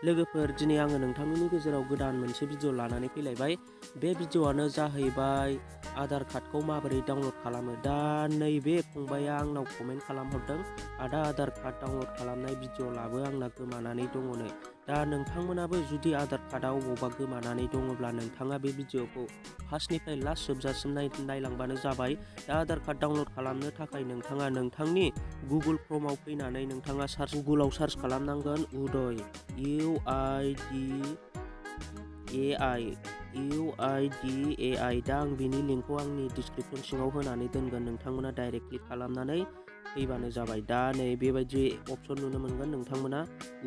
लोगोफोर दिनै आङो नोंथांमोननि गेजेराव गोदान मोनसे भिडिअ लानानै फैलायबाय। बे भिडिअआनो जाहैबाय आधार कार्डखौ माबोरै डाउनलड खालामो। दा नैबे फंबाया आंनाव कमेन्ट खालामहरदों, आदा आधार कार्ड डाउनलड खालामनाय भिडिअ लाबो, आंना गोमानानै दङनो। दा नोंथांमोनाबो जुदि आधार कार्डआ अबावबा गोमानानै दङब्ला नोंथाङा बे भिडिअखौ फार्स्टनिफ्राय लास्ट जोबजासिम नायलांबानो जाबाय। दा आधार कार्ड डाउनलड खालामनो थाखाय नोंथाङा नोंथांनि गुगोल क्रोमाव फैनानै नोंथाङा गुगोलाव सार्च खालामनांगोन उदय UIDAI। दा आं बिनि लिंकखौ आंनि डिसक्रिपसन सिङाव होनानै दोनगोन, नोंथांमोना डाइरेक्ट क्लिक खालामनानै फैबानो जाबाय। दा नै बेबायदि अपसन नुनो मोनगोन नोंथांमोना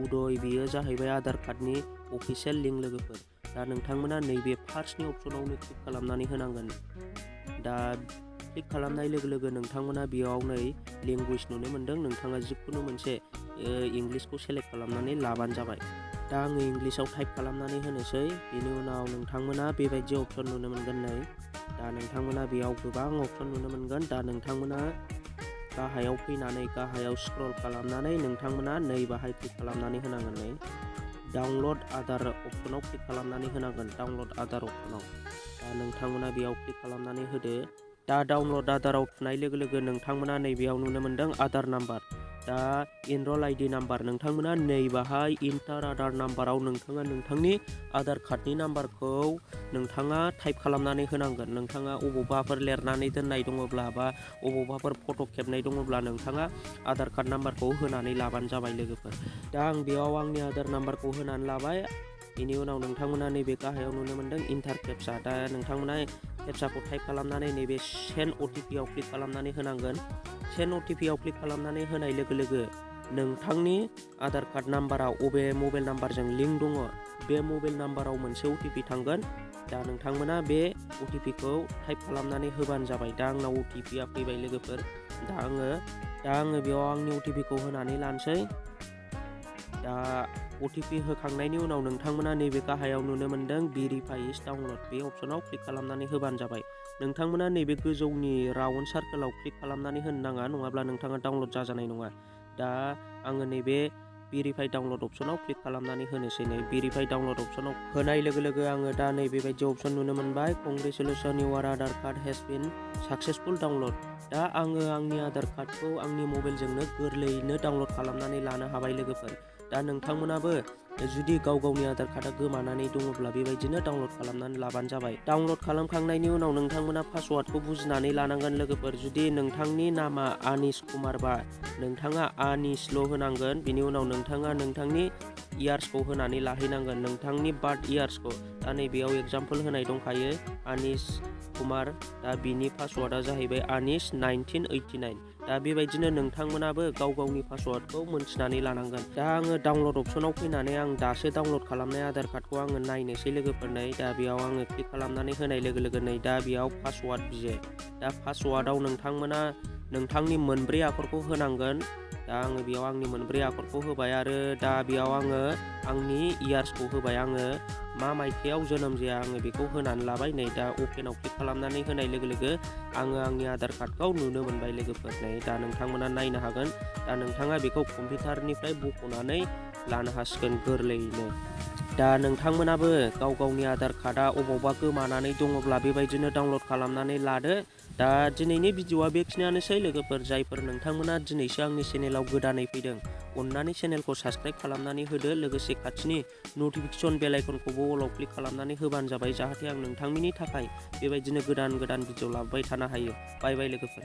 उदय, बेयो जाहैबाय आधार कार्डनि अफिसियेल लिंक लोगोफोर। दा नोंथांमोना नैबे फार्स्टनि अपसनावनो क्लिक खालामनानै होनांगोन। दा क्लिक खालामनाय लोगो लोगो नोंथांमोना बेयाव नै लेंगुवेज नुनो मोनदों, नोंथाङा जिखुनु मोनसे इंलिसखौ सेलेक्ट खालामनानै लाबानो जाबाय। दा आङो इंलिसाव टाइप खालामनानै होनोसै। बेनि उनाव नोंथांमोना बेबायदि अपसन नुनो मोनगोन नै। दा नोंथांमोना बेयाव गोबां अपसन नुनो मोनगोन। दा नोंथांमोना गाहायाव फैनानै गाहायाव स्क्रल खालामनानै नोंथांमोना नै बाहाय क्लिक खालामनानै होनांगोन। नै डाउनलड आधार अपसनाव क्लिक खालामनानै होनांगोन, डाउनलड आधार अपसनाव। दा नोंथांमोना बेयाव क्लिक खालामनानै होदो। दा डाउनलड आधाराव थुनाय लोगो लोगो नोंथांमोना नैबेयाव नुनो मोनदों आधार नाम्बार। दा इनरल आइडि नाम्बार, नोंथांमोना नैबाहाय इन्टार आधार नाम्बाराव नोंथाङा नोंथांनि आधार कार्डनि नाम्बारखौ नोंथाङा टाइप खालामनानै होनांगोन। नोंथाङा अबावबाफोर लिरनानै दोननाय दङब्ला बा अबावबाफोर फट' खेबनाय दङब्ला नोंथाङा आधार कार्ड नाम्बारखौ होनानै लाबानो जाबाय लोगोफोर। दा आं बेयाव आंनि आधार नाम्बारखौ होनानै लाबाय। बेनि उनाव नोंथांमोना नैबे गाहायाव नुनो मोनदों इन्टार केप्चा। दा नोंथांमोना केप्चाखौ टाइप खालामनानै नैबे सेन्ड OTP आव क्लिक खालामनानै होनांगोन। सेन्ड OTP आव क्लिक खालामनानै होनाय लोगो लोगो नोंथांनि आधार कार्ड नाम्बारा अबे मबाइल नाम्बारजों लिंक दङ, बे मबाइल नाम्बाराव मोनसे OTP थांगोन। दा नोंथांमोना बे OTPखौ टाइप खालामनानै होबानो जाबाय। दा आंनाव OTPआ फैबाय लोगोफोर। दा आङो बेयाव आंनि OTPखौ होनानै लानोसै। दा OTP होखांनायनि उनाव नोंथांमोना नैबे गाहायाव नुनो मोनदों भेरिफाइ इज डाउनलड, बे अपसनाव क्लिक खालामनानै होबानो जाबाय। नोंथांमोना नैबे गोजौनि राउन्ड सार्कोलाव क्लिक खालामनानै होनो नाङा, नङाब्ला नोंथाङा डाउनलड जाजानाय नङा। दा आङो नैबे भेरिफाइ डाउनलड अपसनाव क्लिक खालामनानै होनोसै। नै भेरिफाइ डाउनलड अपसनाव होनाय लोगो लोगो आङो दा नै बेबायदि अपसन नुनो मोनबाय, congratulations your Aadhaar card has been successful download. दा आङो आंनि आधार कार्डखौ आंनि मबाइलजोंनो गोरलैयैनो डाउनलड खालामनानै लानो हाबाय लोगोफोर। दा नोंथांमोनाबो जुदि गाव गावनि आधार कार्डआ गोमानानै दङब्ला बेबायदिनो डाउनलड खालामनानै लाबानो जाबाय। डाउनलड खालामखांनायनि उनाव नोंथांमोना पासवार्डखौ बुजिनानै लानांगोन लोगोफोर। जुदि नोंथांनि नामा आनिस कुमारबा नोंथाङा आनिसल' होनांगोन। बिनि उनाव नोंथाङा नोंथांनि इयार्सखौ होनानै लाहैनांगोन, नोंथांनि बार्थ इयार्सखौ। दा नैबेयाव एगजामपोल होनाय दंखायो आनिस कुमार। दा बिनि पासवार्डआ जाहैबाय आनिस 1989। दा बेबायदिनो नोंथांमोनाबो गाव गावनि पासवार्डखौ मोनथिनानै लानांगोन। दा आङो डाउनलड अपसनाव फैनानै आं दासो डाउनलड खालामनाय आधार कार्डखौ आङो नायनोसै लोगोफोर। नै दा बेयाव आङो क्लिक खालामनानै होनाय लोगो लोगो नै दा बेयाव पासवार्ड बियो। दा पासवार्डआव नोंथांमोना नोंथांनि मोनब्रै आखरखौ होनांगोन। दा आङो बेयाव आंनि मोनब्रै आखरखौ होबाय, आरो दा बेयाव आङो आंनि इयार्सखौ होबाय। आङो मा मायथाइयाव जोनोम जाया आङो बेखौ होनानै लाबाय। नै दा अकेनाव क्लिक खालामनानै होनाय लोगो लोगो आङो आंनि आधार कार्डखौ नुनो मोनबाय लोगोफोर। नै दा नोंथांमोना नायनो हागोन। दा नोंथाङा बेखौ कम्पिउटारनिफ्राय बख'नानै लानो हासिगोन गोरलैयैनो। दा नोंथांमोनाबो गाव गावनि आधार कार्डआ अबावबा गोमानानै दङब्ला बेबायदिनो डाउनलड खालामनानै लादो। दा दिनैनि भिडिअआ बेखिनियानोसै लोगोफोर। जायफोर नोंथांमोना दिनैसो आंनि चेनेलाव गोदानै फैदों, अननानै चेनेलखौ साबस्क्राइब खालामनानै होदो। लोगोसे खाथिनि नटिफिकेसन बेल आइकनखौबो अलाव क्लिक खालामनानै होबानो जाबाय, जाहाथे आं नोंथांमोननि थाखाय बेबायदिनो गोदान भिडिअ लाबोबाय थानो हायो। बाय बाय लोगोफोर।